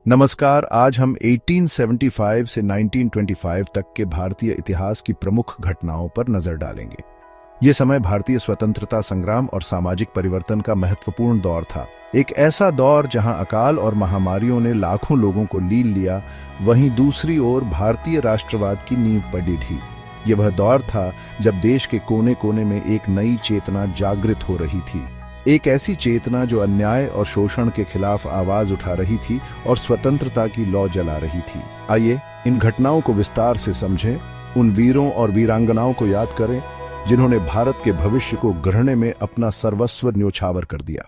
नमस्कार। आज हम 1875 से 1925 तक के भारतीय इतिहास की प्रमुख घटनाओं पर नजर डालेंगे। ये समय भारतीय स्वतंत्रता संग्राम और सामाजिक परिवर्तन का महत्वपूर्ण दौर था। एक ऐसा दौर जहां अकाल और महामारियों ने लाखों लोगों को लील लिया, वहीं दूसरी ओर भारतीय राष्ट्रवाद की नींव पड़ी थी। ये वह दौर था जब देश के कोने कोने में एक नई चेतना जागृत हो रही थी, एक ऐसी चेतना जो अन्याय और शोषण के खिलाफ आवाज उठा रही थी और स्वतंत्रता की लौ जला रही थी। आइए इन घटनाओं को विस्तार से समझें, उन वीरों और वीरांगनाओं को याद करें जिन्होंने भारत के भविष्य को गढ़ने में अपना सर्वस्व न्योछावर कर दिया।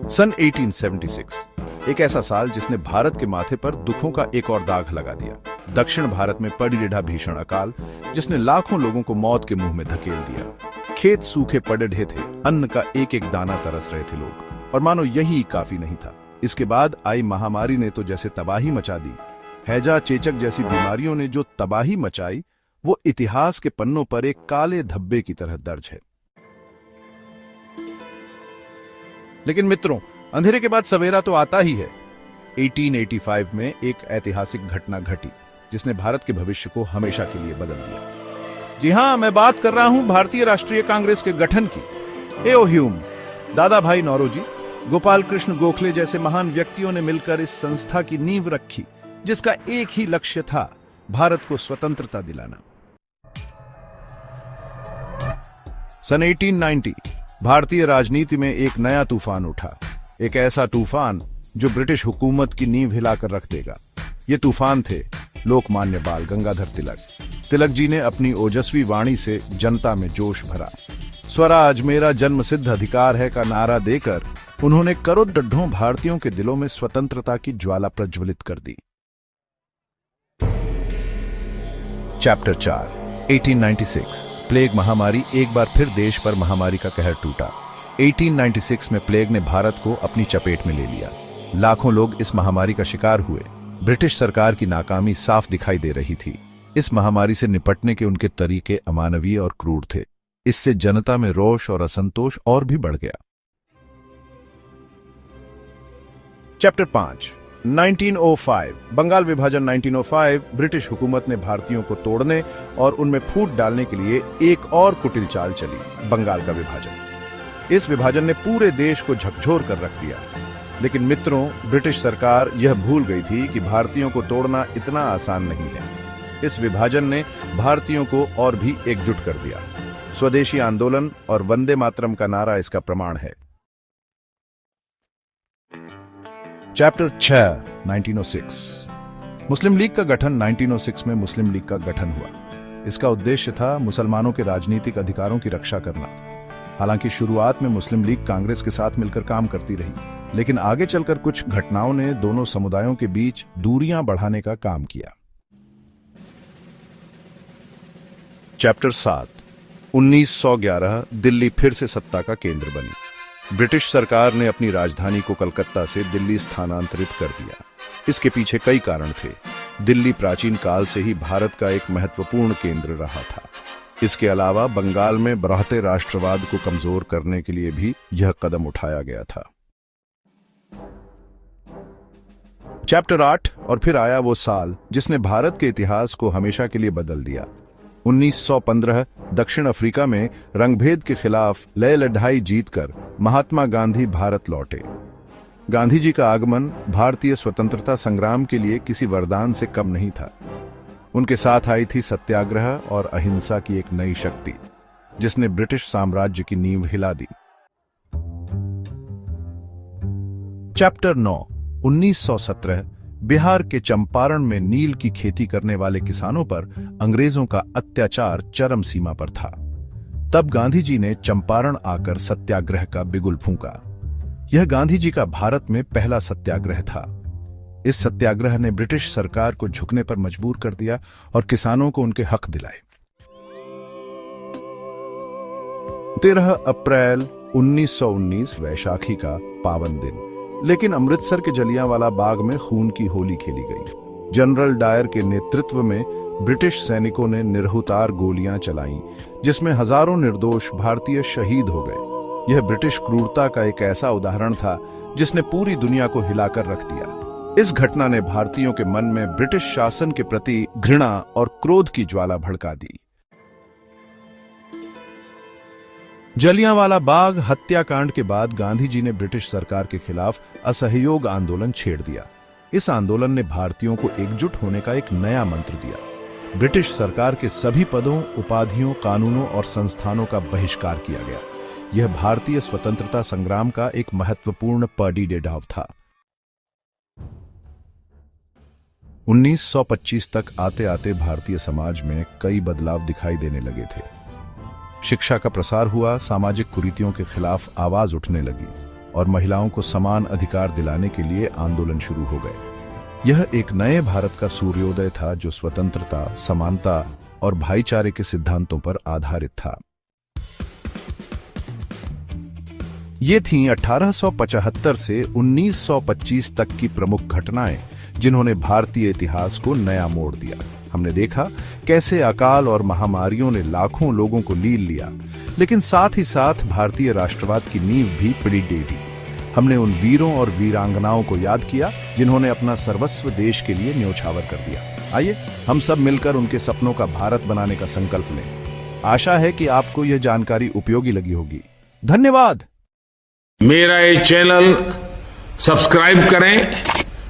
सन 1876 एक ऐसा साल जिसने भारत के माथे पर दुखों का एक और दाग लगा दिया। दक्षिण भारत में पड़ी रेढ़ा भीषण अकाल जिसने लाखों लोगों को मौत के मुंह में धकेल दिया। खेत सूखे पड़े ढे थे, अन्न का एक एक दाना तरस रहे थे लोग, और मानो यही काफी नहीं था। इसके बाद आई महामारी ने तो जैसे तबाही मचा दी। हैजा, चेचक जैसी बीमारियों ने जो तबाही मचाई वो इतिहास के पन्नों पर एक काले धब्बे की तरह दर्ज है। लेकिन मित्रों, अंधेरे के बाद सवेरा तो आता ही है। 1885 में एक ऐतिहासिक घटना घटी जिसने भारत के भविष्य को हमेशा के लिए बदल दिया। जी हां, मैं बात कर रहा हूं भारतीय राष्ट्रीय कांग्रेस के गठन की। एओ ह्यूम, दादा भाई नौरोजी, गोपाल कृष्ण गोखले जैसे महान व्यक्तियों ने मिलकर इस संस्था की नींव रखी जिसका एक ही लक्ष्य था, भारत को स्वतंत्रता दिलाना। सन 1890 भारतीय राजनीति में एक नया तूफान उठा, एक ऐसा तूफान जो ब्रिटिश हुकूमत की नींव हिलाकर रख देगा। ये तूफान थे लोकमान्य बाल गंगाधर तिलक। तिलक जी ने अपनी ओजस्वी वाणी से जनता में जोश भरा। स्वराज मेरा जन्म सिद्ध अधिकार है का नारा देकर उन्होंने करोड़ों भारतीयों के दिलों में स्वतंत्रता की ज्वाला प्रज्वलित कर दी। चैप्टर 4 1896 प्लेग महामारी। एक बार फिर देश पर महामारी का कहर टूटा। 1896 में प्लेग ने भारत को अपनी चपेट में ले लिया। लाखों लोग इस महामारी का शिकार हुए। ब्रिटिश सरकार की नाकामी साफ दिखाई दे रही थी। इस महामारी से निपटने के उनके तरीके अमानवीय और क्रूर थे। इससे जनता में रोष और असंतोष और भी बढ़ गया। चैप्टर 5 1905 बंगाल विभाजन। 1905 ब्रिटिश हुकूमत ने भारतीयों को तोड़ने और उनमें फूट डालने के लिए एक और कुटिल चाल चली, बंगाल का विभाजन। इस विभाजन ने पूरे देश को झकझोर कर रख दिया। लेकिन मित्रों, ब्रिटिश सरकार यह भूल गई थी कि भारतीयों को तोड़ना इतना आसान नहीं है। इस विभाजन ने भारतीयों को और भी एकजुट कर दिया। स्वदेशी आंदोलन और वंदे मातरम का नारा इसका प्रमाण है। चैप्टर 6 1906 मुस्लिम लीग का गठन। 1906 में मुस्लिम लीग का गठन हुआ। इसका उद्देश्य था मुसलमानों के राजनीतिक अधिकारों की रक्षा करना। हालांकि शुरुआत में मुस्लिम लीग कांग्रेस के साथ मिलकर काम करती रही, लेकिन आगे चलकर कुछ घटनाओं ने दोनों समुदायों के बीच दूरियां बढ़ाने का काम किया। चैप्टर 7 1911 दिल्ली फिर से सत्ता का केंद्र बनी। ब्रिटिश सरकार ने अपनी राजधानी को कलकत्ता से दिल्ली स्थानांतरित कर दिया। इसके पीछे कई कारण थे। दिल्ली प्राचीन काल से ही भारत का एक महत्वपूर्ण केंद्र रहा था। इसके अलावा बंगाल में बढ़ते राष्ट्रवाद को कमजोर करने के लिए भी यह कदम उठाया गया था। चैप्टर 8 और फिर आया वो साल जिसने भारत के इतिहास को हमेशा के लिए बदल दिया। 1915 दक्षिण अफ्रीका में रंगभेद के खिलाफ लय लड़ाई जीतकर महात्मा गांधी भारत लौटे। गांधी जी का आगमन भारतीय स्वतंत्रता संग्राम के लिए किसी वरदान से कम नहीं था। उनके साथ आई थी सत्याग्रह और अहिंसा की एक नई शक्ति जिसने ब्रिटिश साम्राज्य की नींव हिला दी। चैप्टर 9 1917 बिहार के चंपारण में नील की खेती करने वाले किसानों पर अंग्रेजों का अत्याचार चरम सीमा पर था। तब गांधी जी ने चंपारण आकर सत्याग्रह का बिगुल फूंका। यह गांधी जी का भारत में पहला सत्याग्रह था। इस सत्याग्रह ने ब्रिटिश सरकार को झुकने पर मजबूर कर दिया और किसानों को उनके हक दिलाए। 13 अप्रैल 1919 वैशाखी का पावन दिन, लेकिन अमृतसर के जलियांवाला बाग में खून की होली खेली गई। जनरल डायर के नेतृत्व में ब्रिटिश सैनिकों ने निर्हुतार गोलियां चलाईं, जिसमें हजारों निर्दोष भारतीय शहीद हो गए। यह ब्रिटिश क्रूरता का एक ऐसा उदाहरण था जिसने पूरी दुनिया को हिलाकर रख दिया। इस घटना ने भारतीयों के मन में ब्रिटिश शासन के प्रति घृणा और क्रोध की ज्वाला भड़का दी। जलियांवाला बाग हत्याकांड के बाद गांधी जी ने ब्रिटिश सरकार के खिलाफ असहयोग आंदोलन छेड़ दिया। इस आंदोलन ने भारतीयों को एकजुट होने का एक नया मंत्र दिया। ब्रिटिश सरकार के सभी पदों, उपाधियों, कानूनों और संस्थानों का बहिष्कार किया गया। यह भारतीय स्वतंत्रता संग्राम का एक महत्वपूर्ण पड़ीडेढ़ था। 1925 तक आते आते भारतीय समाज में कई बदलाव दिखाई देने लगे थे। शिक्षा का प्रसार हुआ, सामाजिक कुरीतियों के खिलाफ आवाज उठने लगी और महिलाओं को समान अधिकार दिलाने के लिए आंदोलन शुरू हो गए। यह एक नए भारत का सूर्योदय था जो स्वतंत्रता, समानता और भाईचारे के सिद्धांतों पर आधारित था। ये थीं 1875 से 1925 तक की प्रमुख घटनाएं जिन्होंने भारतीय इतिहास को नया मोड़ दिया। हमने देखा कैसे अकाल और महामारियों ने लाखों लोगों को लील लिया, लेकिन साथ ही साथ भारतीय राष्ट्रवाद की नींव भी पड़ी टेढ़ी। हमने उन वीरों और वीरांगनाओं को याद किया जिन्होंने अपना सर्वस्व देश के लिए न्योछावर कर दिया। आइए हम सब मिलकर उनके सपनों का भारत बनाने का संकल्प लें। आशा है कि आपको यह जानकारी उपयोगी लगी होगी। धन्यवाद। मेरा ये चैनल सब्सक्राइब करें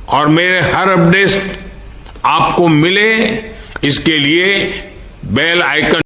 और मेरे हर अपडेट आपको मिले, इसके लिए बेल आइकन